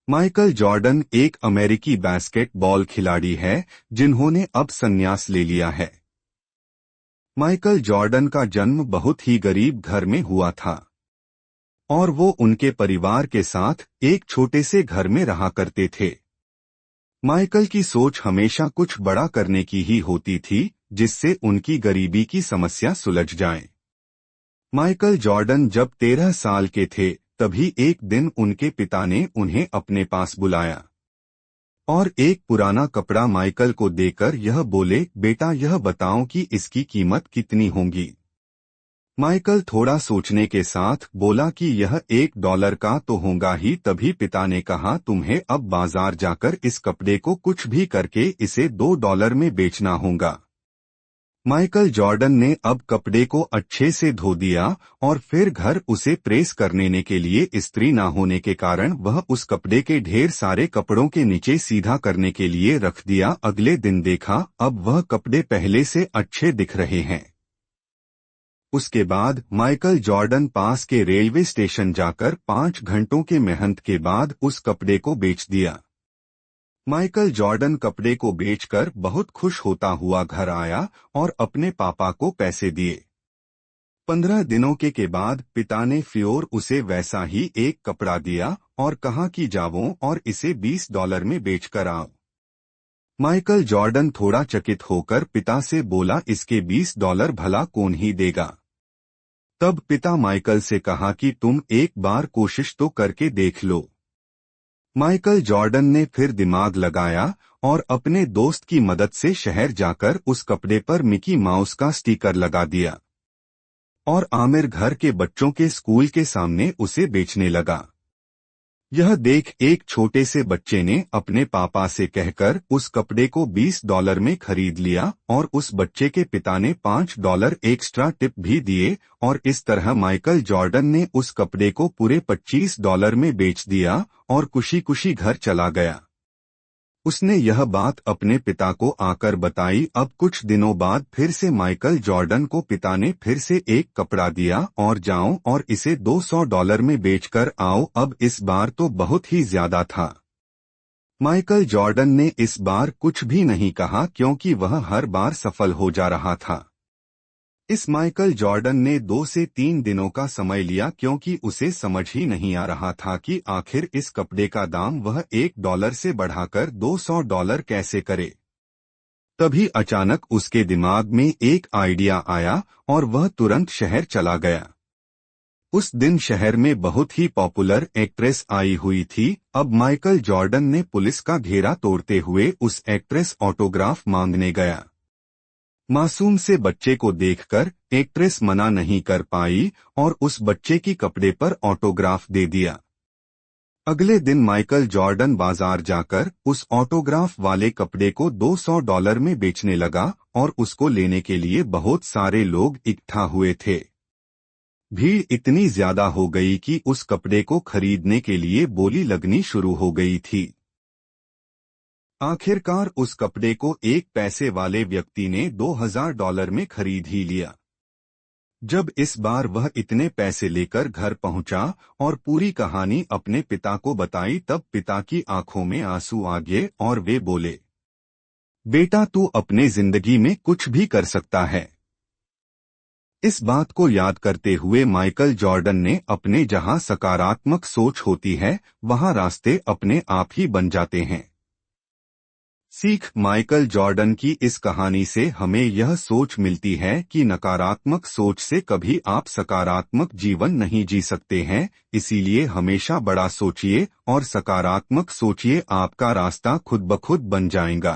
Michael Jordan एक अमेरिकी basketball खिलाड़ी है जिन्होंने अब संन्यास ले लिया है। माइकल जॉर्डन का जन्म बहुत ही गरीब घर में हुआ था और वो उनके परिवार के साथ एक छोटे से घर में रहा करते थे। माइकल की सोच हमेशा कुछ बड़ा करने की ही होती थी जिससे उनकी गरीबी की समस्या सुलझ जाए। माइकल जॉर्डन जब 13 साल के थे तभी एक दिन उनके पिता ने उन्हें अपने पास बुलाया और एक पुराना कपड़ा माइकल को देकर यह बोले, बेटा यह बताओ कि इसकी कीमत कितनी होगी। माइकल थोड़ा सोचने के साथ बोला कि यह $1 का तो होगा ही। तभी पिता ने कहा, तुम्हें अब बाजार जाकर इस कपड़े को कुछ भी करके इसे $2 में बेचना होगा। माइकल जॉर्डन ने अब कपड़े को अच्छे से धो दिया और फिर घर उसे प्रेस करने के लिए इस्त्री ना होने के कारण वह उस कपड़े के ढेर सारे कपड़ों के नीचे सीधा करने के लिए रख दिया। अगले दिन देखा अब वह कपड़े पहले से अच्छे दिख रहे हैं। उसके बाद माइकल जॉर्डन पास के रेलवे स्टेशन जाकर 5 घंटों के मेहनत के बाद उस कपड़े को बेच दिया। माइकल जॉर्डन कपड़े को बेचकर बहुत खुश होता हुआ घर आया और अपने पापा को पैसे दिए। 15 दिनों के बाद पिता ने फिर उसे वैसा ही एक कपड़ा दिया और कहा कि जाओ और इसे $20 में बेचकर आओ। माइकल जॉर्डन थोड़ा चकित होकर पिता से बोला, इसके $20 भला कौन ही देगा। तब पिता माइकल से कहा कि तुम एक बार कोशिश तो करके देख लो। माइकल जॉर्डन ने फिर दिमाग लगाया और अपने दोस्त की मदद से शहर जाकर उस कपड़े पर मिकी माउस का स्टिकर लगा दिया और आमिर घर के बच्चों के स्कूल के सामने उसे बेचने लगा। यह देख एक छोटे से बच्चे ने अपने पापा से कहकर उस कपड़े को $20 में खरीद लिया और उस बच्चे के पिता ने $5 एक्स्ट्रा टिप भी दिए और इस तरह माइकल जॉर्डन ने उस कपड़े को पूरे $25 में बेच दिया और खुशी खुशी घर चला गया। उसने यह बात अपने पिता को आकर बताई। अब कुछ दिनों बाद फिर से माइकल जॉर्डन को पिता ने फिर से एक कपड़ा दिया और जाओ और इसे $200 में बेचकर आओ। अब इस बार तो बहुत ही ज्यादा था। माइकल जॉर्डन ने इस बार कुछ भी नहीं कहा क्योंकि वह हर बार सफल हो जा रहा था। इस माइकल जॉर्डन ने 2 से 3 दिनों का समय लिया क्योंकि उसे समझ ही नहीं आ रहा था कि आखिर इस कपड़े का दाम वह $1 से बढ़ाकर $200 कैसे करे। तभी अचानक उसके दिमाग में एक आइडिया आया और वह तुरंत शहर चला गया। उस दिन शहर में बहुत ही पॉपुलर एक्ट्रेस आई हुई थी। अब माइकल जॉर्डन ने पुलिस का घेरा तोड़ते हुए उस एक्ट्रेस ऑटोग्राफ मांगने गया। मासूम से बच्चे को देखकर एक्ट्रेस मना नहीं कर पाई और उस बच्चे की कपड़े पर ऑटोग्राफ दे दिया। अगले दिन माइकल जॉर्डन बाजार जाकर उस ऑटोग्राफ वाले कपड़े को $200 में बेचने लगा और उसको लेने के लिए बहुत सारे लोग इकट्ठा हुए थे। भीड़ इतनी ज्यादा हो गई कि उस कपड़े को खरीदने के लिए बोली लगनी शुरू हो गई थी। आखिरकार उस कपड़े को एक पैसे वाले व्यक्ति ने $2000 में खरीद ही लिया। जब इस बार वह इतने पैसे लेकर घर पहुंचा और पूरी कहानी अपने पिता को बताई तब पिता की आंखों में आंसू आ गए और वे बोले, बेटा तू अपने जिंदगी में कुछ भी कर सकता है। इस बात को याद करते हुए माइकल जॉर्डन ने अपने जहां सकारात्मक सोच होती है वहां रास्ते अपने आप ही बन जाते हैं। सीख माइकल जॉर्डन की इस कहानी से हमें यह सोच मिलती है कि नकारात्मक सोच से कभी आप सकारात्मक जीवन नहीं जी सकते हैं। इसीलिए हमेशा बड़ा सोचिए और सकारात्मक सोचिए, आपका रास्ता खुद ब खुद बन जाएगा।